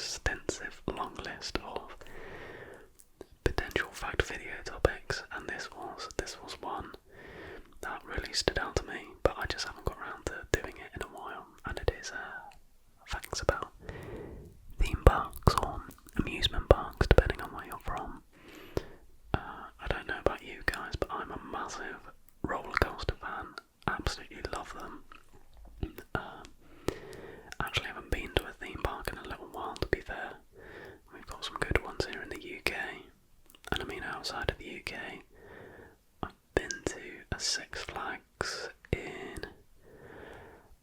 extensive long list of potential fact video topics, and this was one that really stood out to me, but I just haven't got around to doing it in a while, and it is facts about theme parks or amusement parks, depending on where you're from. I don't know about you guys, but I'm a massive roller coaster fan. Absolutely love them. Actually haven't been to a theme park in a little while, to be fair. We've got some good ones here in the UK, and I mean outside of the UK. I've been to a Six Flags in...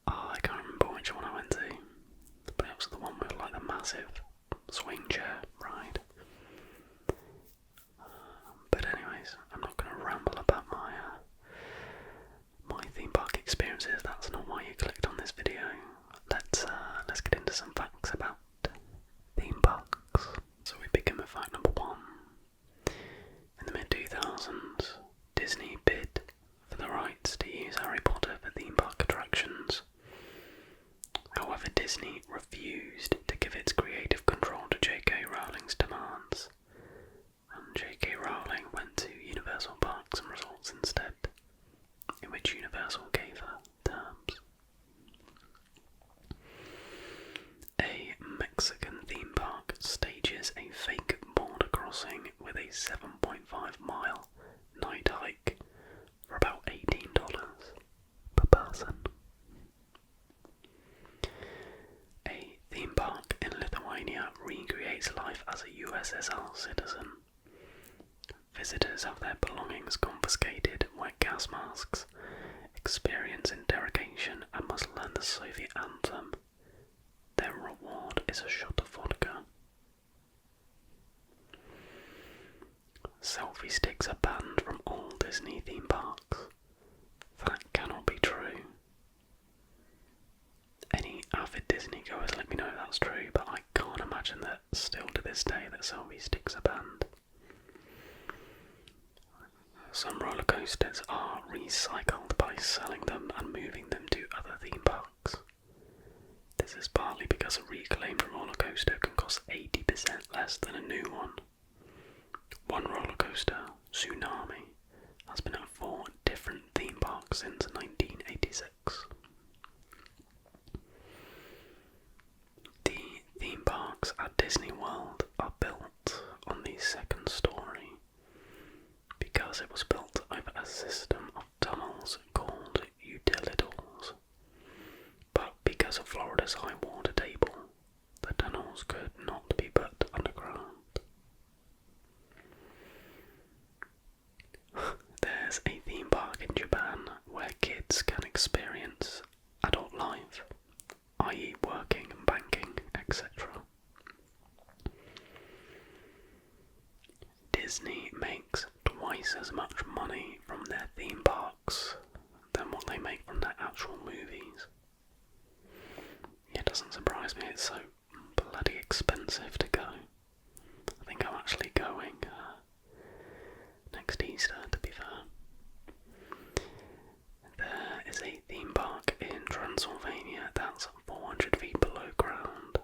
I can't remember which one I went to, but it was the one with like the massive swing chair ride. But anyways, I'm not going to ramble about my theme park experiences. That's not why you clicked on this video. Let's get into some facts about theme parks. So we begin with fact number 1. In the mid-2000s, Disney bid for the rights to use Harry Potter for theme park attractions. However, Disney refused to give its creative control to J.K. Rowling's demands, and J.K. Rowling went to Universal Parks and Resorts instead, in which Universal gave her terms. A Mexican theme park stages a fake border crossing with a 7.5-mile night hike for about $18 per person. A theme park in Lithuania recreates life as a USSR citizen. Visitors have their belongings confiscated, wear gas masks, experience interrogation, and must learn the Soviet anthem. Their reward is a shot of vodka. Selfie sticks are banned from all Disney theme parks. That cannot be true. Any avid Disney goers let me know if that's true, but I can't imagine that still to this day that selfie sticks are banned. Some roller coasters are recycled by selling them and moving them to other theme parks. This is partly because a reclaimed roller coaster can cost 80% less than a new one. One roller coaster, Tsunami, has been at 4 different theme parks since 1986. The theme parks at Disney World are built on the second story because it was built over a system of tunnels called utilidors. But because of Florida's high water table, the tunnels could not be put underground. There's a theme park in Japan where kids can experience adult life, i.e. working and banking, etc. Disney makes twice as much money from their theme parks than what they make from their actual movies. It doesn't surprise me, it's so bloody expensive to go. I think I'm actually going next Easter, to be fair. There is a theme park in Transylvania that's 400 feet below ground.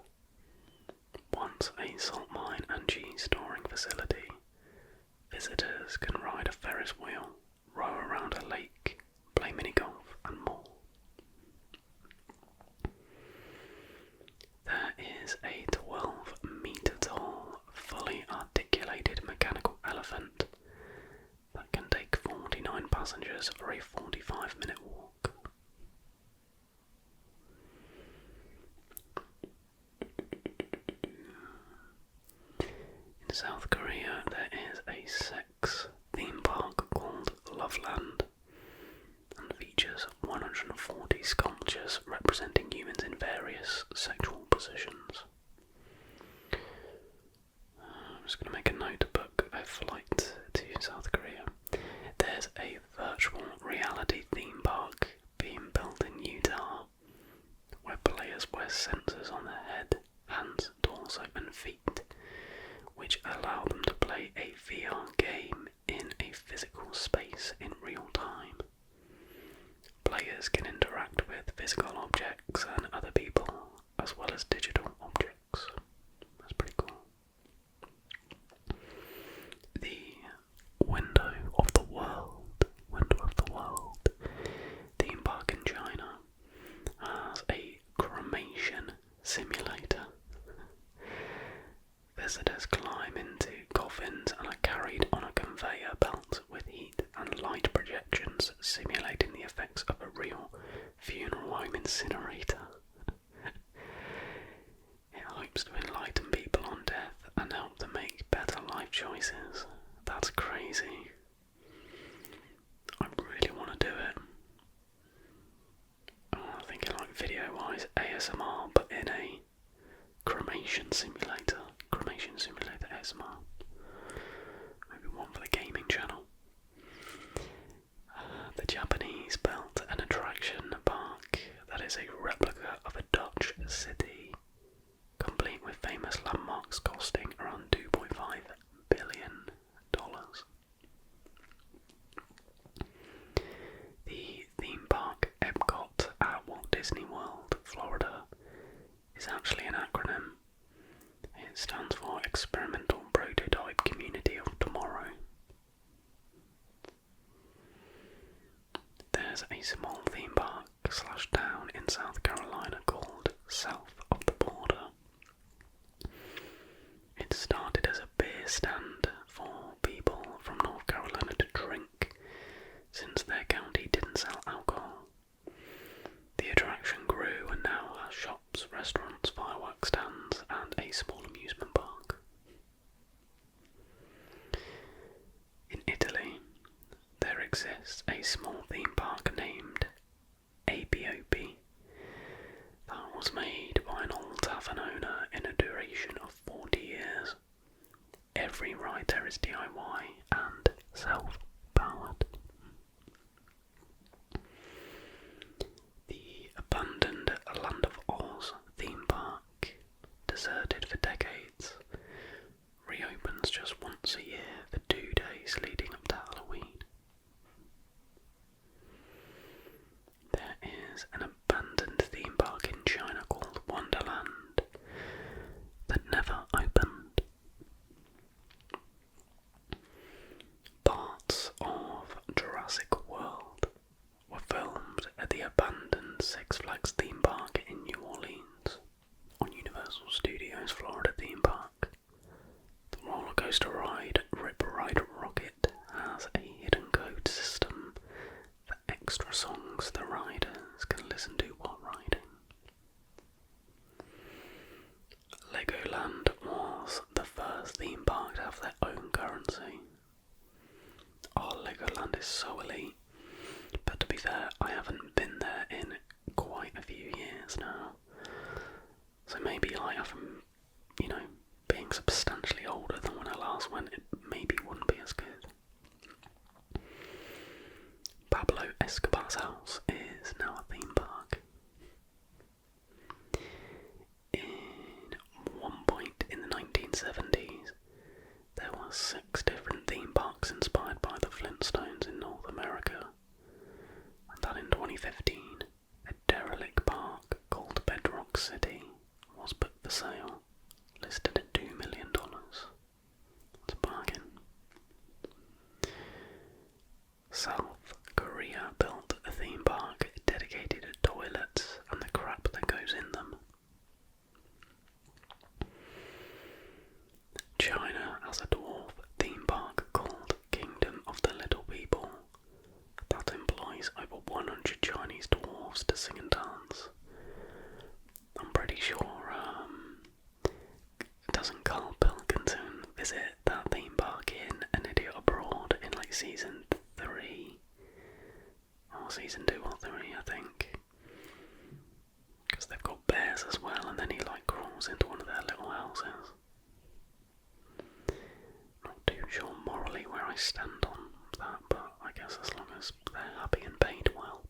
Once a salt mine and cheese storing facility, visitors can ride a Ferris wheel, row around a lake, play mini-golf and more. There is a 12-metre tall, fully articulated mechanical elephant that can take 49 passengers for a 45-minute walk. In South Korea, there is a sex theme park called Loveland and features 140 sculptures representing humans in various sexual positions. I'm just going to make a note to book a flight to South Korea. There's a virtual reality theme park being built in Utah where players wear sensors on their head, hands, torso and feet, which allow them to play visitors climb into coffins and are carried on a conveyor belt with heat and light projections simulating the effects of a real funeral home incinerator. It hopes to enlighten people on death and help them make better life choices. That's crazy. I really want to do it. I'm thinking like video-wise ASMR, but in a cremation simulator. Cremation simulator ASMR. Maybe one for the gaming channel. The Japanese built an attraction park that is a replica of a Dutch city, complete with famous landmarks costing around $2.5 billion. The theme park Epcot at Walt Disney World, Florida, is actually an acronym. It stands for Experimental Prototype Community of Tomorrow. There's a small theme park / town in South Carolina called South of the Border. It started as a beer stand for people from North Carolina to drink, since their county didn't sell alcohol. The attraction grew and now has shops, restaurants, fireworks stands, and a small amusement park. In Italy, there exists a small theme park named APOP that was made by an old tavern owner in a duration of 40 years. Every ride there is DIY and self-powered. The abandoned Land of Oz theme park, deserted for decades, reopens just once a year for 2 days leading up to Halloween. There is an abandoned theme park in China called Wonderland that never opened. Parts of Jurassic World were filmed at the abandoned Six Flags theme park in New Orleans. On Universal Studios Florida theme park, the roller coaster ride Rip Ride Rocket has a hidden code system for extra songs the riders can listen to while riding. Legoland was the first theme park to have their own currency. Oh, Legoland is so elite, but to be fair, I haven't been there in quite a few years now. So maybe like having, being substantially older than when I last went, it maybe wouldn't be as good. Pablo Escobar's house is now a theme park. In one point in the 1970s, there were 6 different theme parks inspired by the Flintstones in North America. And then in 2015, a derelict park called Bedrock City was put for sale, listed at $2 million. That's a bargain. South Korea built a theme park dedicated to toilets and the crap that goes in them. China has a dwarf theme park called Kingdom of the Little People that employs over 100 Chinese dwarves to sing and dance. I'm pretty sure, doesn't Carl Pilkington visit that theme park in An Idiot Abroad in like season 3? Or season 2 or 3, I think. Because they've got bears as well, and then he like crawls into one of their little houses. Not too sure morally where I stand on that, but I guess as long as they're happy and paid well.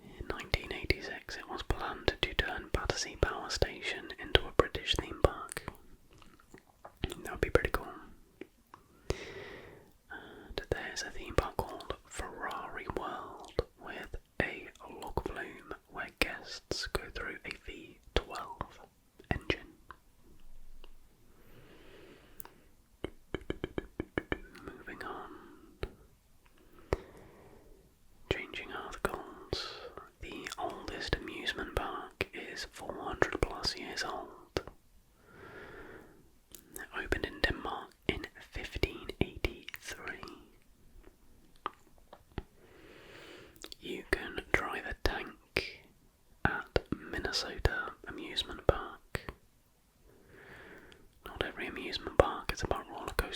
In 1986 it was planned to turn Battersea Power Station into a British theme park. That would be pretty cool. And there's a theme park called Ferrari World with a log flume where guests go through a V12 engine. Moving on. Changing articles. The oldest amusement park is 400 plus years old.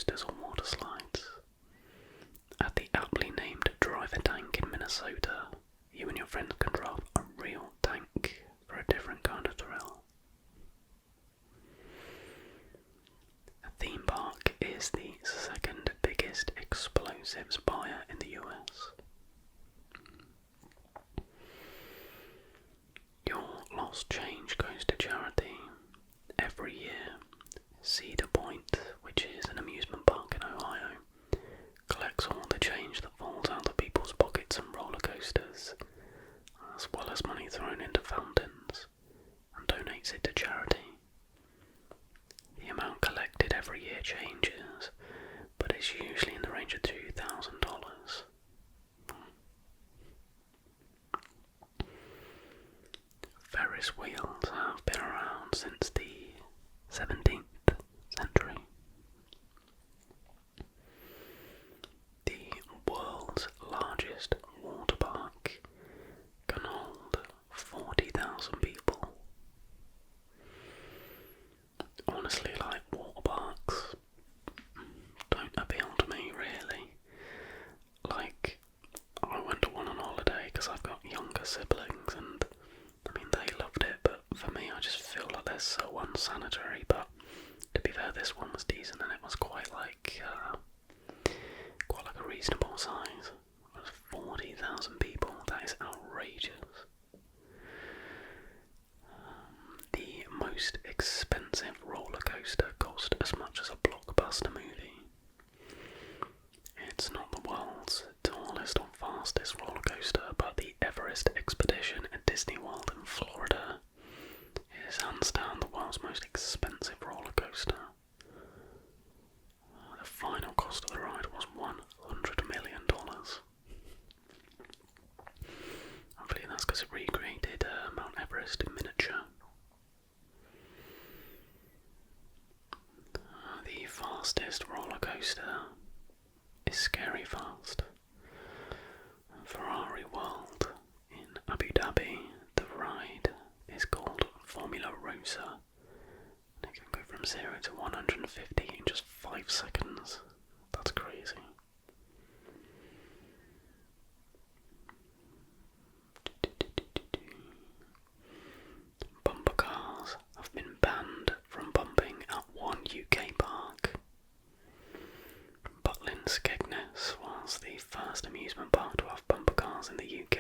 coasters or water slides. At the aptly named Drive a Tank in Minnesota, you and your friends can drive a real tank for a different kind of thrill. A theme park is the second biggest explosives buyer in the US. Your lost change goes to charity. Every year, Cedar Point, which is an amusement park in Ohio, collects all the change that falls out of people's pockets and roller coasters, as well as money thrown into fountains, and donates it to charity. The amount collected every year changes, but it's usually in the range of $2,000. Ferris wheels have been around since the 17th century. The world's largest water park can hold 40,000 people. Honestly, like, water parks don't appeal to me really. Like, I went to one on holiday because I've got younger siblings, and I mean, they loved it, but for me, I just feel like they're so unsanitary. But to be fair, this one was decent, and it was quite like a reasonable size. It was 40,000 people. That is outrageous. The most expensive roller coaster cost as much as a blockbuster movie. It's not the world's tallest or fastest roller coaster, but the Everest Expedition at Disney World in Florida is hands down the world's most expensive roller coaster. The final cost of the ride was $100 million. Hopefully that's because it recreated Mount Everest in miniature. The fastest roller coaster is Scary Fast. Ferrari World in Abu Dhabi, the ride is called Formula Rosa. It can go from 0 to 150 in just 5 seconds. That's crazy. Bumper cars have been banned from bumping at one UK park. Butlin Skegness was the first amusement park to have bumper cars in the UK.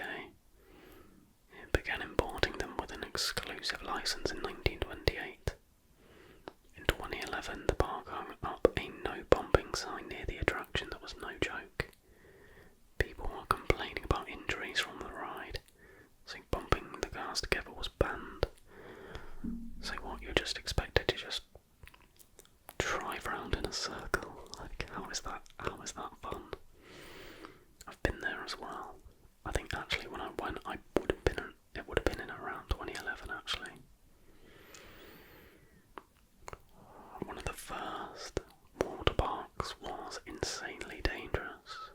It began importing them with an exclusive license in 1928. In 2011, the park hung up a no bumping sign near the attraction that was no joke. People were complaining about injuries from the ride, so bumping the cars together was banned. So what, you're just expected to just drive around in a circle? Like, how is that fun? I've been there as well. I think actually when I went, it would have been in around 2011 actually. One of the first water parks was insanely dangerous.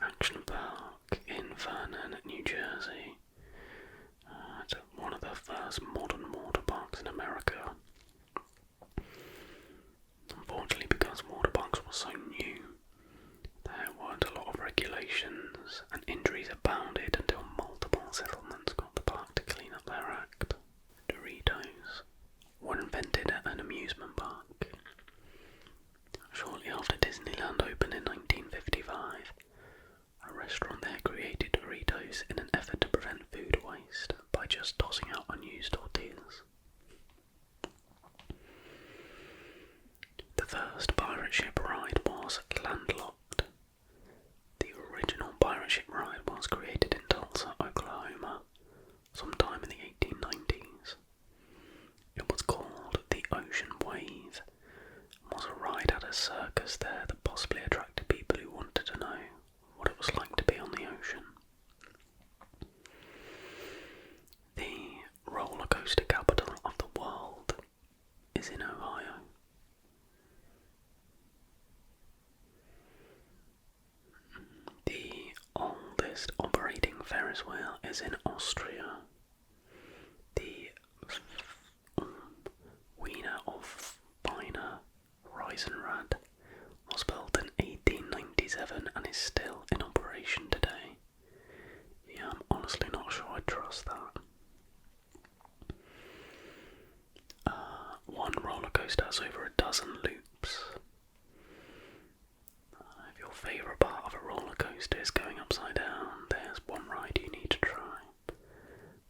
Action Park in Vernon, New Jersey. It's one of the first modern water parks in America. Unfortunately, because water parks were so new, there weren't a lot of regulations, and injuries abounded until multiple settlements got the park to clean up their act. Doritos were invented at an amusement park. Shortly after Disneyland opened in 1955, a restaurant there created Doritos in an effort to prevent food waste by just tossing out unused tortillas. The first pirate ship ride was Landlocked. The original pirate ship ride was created in Tulsa, Oklahoma, sometime in the 1890s. It was called the Ocean Wave, and was a ride at a circus there that possibly attracted people who wanted to know what it was like to be on the ocean. The coaster has over a dozen loops. If your favourite part of a roller coaster is going upside down, there's one ride you need to try.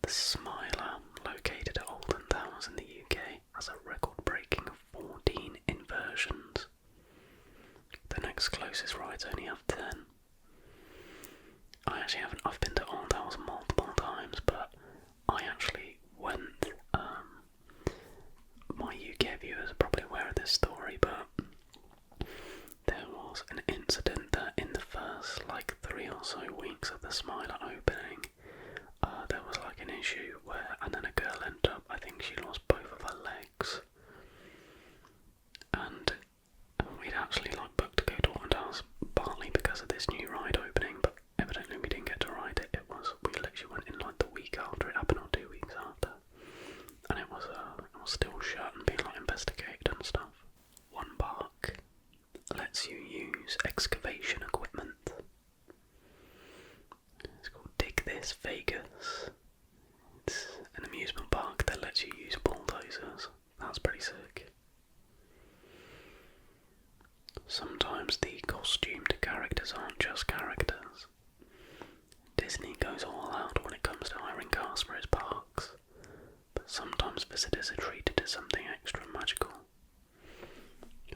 The Smiler, located at Alton Towers in the UK, has a record-breaking 14 inversions. The next closest rides only have 10. I've been to Alton Towers multiple times, but I actually went, my UK viewers are probably aware of this story, but there was an incident that in the first 3 or so weeks of the Smiler opening, there was an issue where, and then a girl ended up, I think she lost both of her legs, and we'd actually booked to go to Alton Towers partly because of this new ride opening, but evidently we didn't get to ride it. We literally went in the week after it happened, or 2 weeks after, and it was still shut and being investigated and stuff. One park lets you use excavation equipment. It's called Dig This Vegas. It's an amusement park that lets you use bulldozers. That's pretty sick. Sometimes the costumed characters aren't just characters. Disney goes all out when it comes to hiring cast for its parks, but sometimes visitors are treated to something extra magical.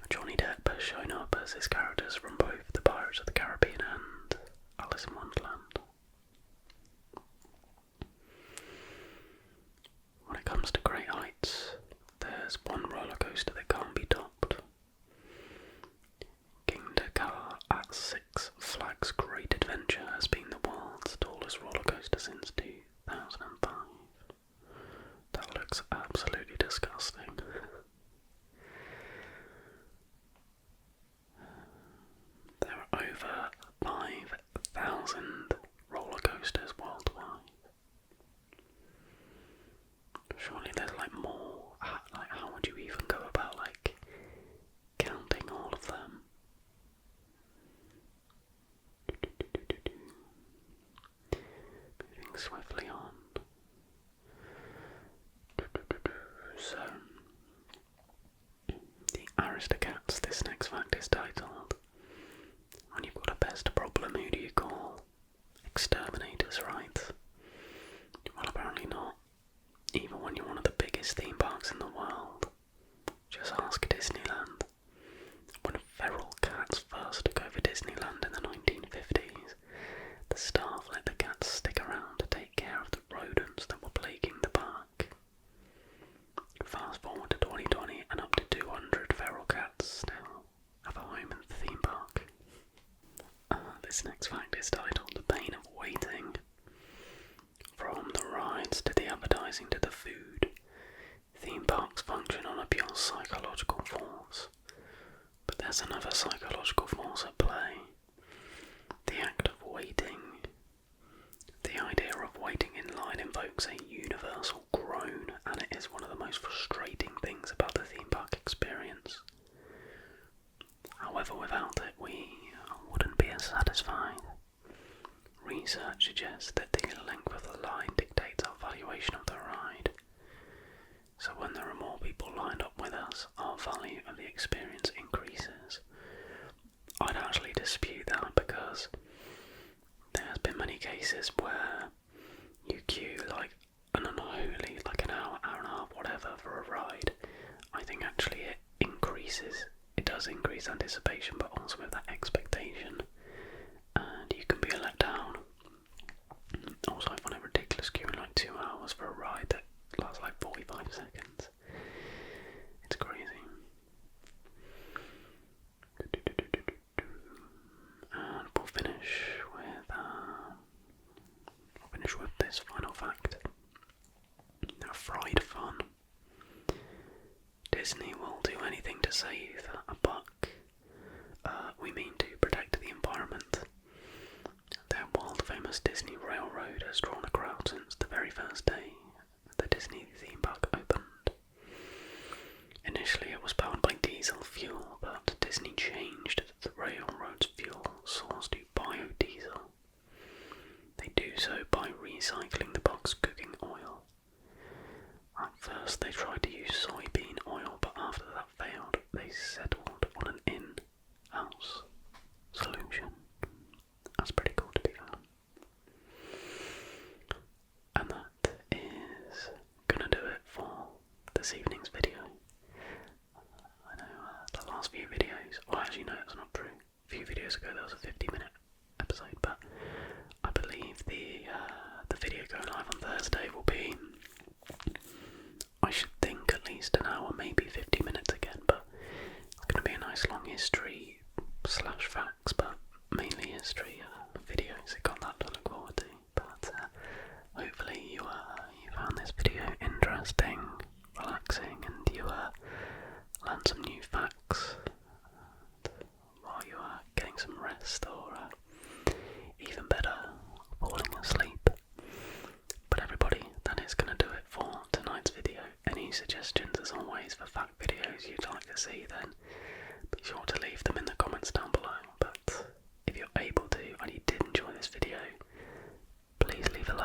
Johnny Depp has shown up as his characters from both the Pirates of the Caribbean and Alice in Wonderland. When it comes to great heights, there's one roller coaster that can't be topped. King Dakar at Six Flags Great Adventure has been the world's tallest roller coaster since 2005. That looks absolutely disgusting. There are over 5,000 roller coasters worldwide. Surely there's more. How would you even go about counting all of them? Moving swiftly on. So, the Aristocats, this next fact is titled, "When you've got a pest problem, who do you call? Exterminators, right?" Well, apparently not. Even when you're one of the biggest theme parks in the world. Just ask Disneyland. When feral cats first took over Disneyland in the 1950s, the staff let the cats stick around to take care of the rodents that were plaguing the park. Fast forward to 2020 and up to 200 feral cats still have a home in the theme park. This next fact is titled "The Pain of Waiting." From the rides to the advertising to the food, theme parks function on a pure psychological force. But there's another psychological force at play. The act of waiting. The idea of waiting in line invokes a universal groan, and it is one of the most frustrating things about the theme park experience. However, without it, we wouldn't be as satisfied. Research suggests that the length of the line dictates our valuation of the ride. So when there are more people lined up with us, our value of the experience increases. I'd actually dispute that because there's been many cases where you queue an unholy, an hour, hour and a half, whatever, for a ride. I think actually it does increase anticipation, but also with that expectation. And you can be let down. Also, I find it ridiculous queuing 2 hours for a ride that lasts 45 seconds. It's crazy. And we'll finish with this final fact. Now, fried fun. Disney will do anything to save a buck. We mean to protect the environment. Their world-famous Disney Railroad has drawn a crowd since the very first day the Disney theme park opened. Initially it was powered by diesel fuel, but Disney changed the railroad's fuel source to biodiesel. They do so by recycling the park's cooking oil. At first they tried to use soybean oil, but after that videos ago there was a 50-minute episode, but I believe the video going live on Thursday will be, I should think, at least an hour, maybe 50 minutes again, but it's going to be a nice long history slash facts, but mainly history video, so got that to look forward to. But hopefully you found this video interesting, relaxing, and you learned some new facts while you are getting some rest, or even better, falling asleep. But everybody, that is going to do it for tonight's video. Any suggestions as always for fact videos you'd like to see, then be sure to leave them in the comments down below. But if you're able to and you did enjoy this video, please leave a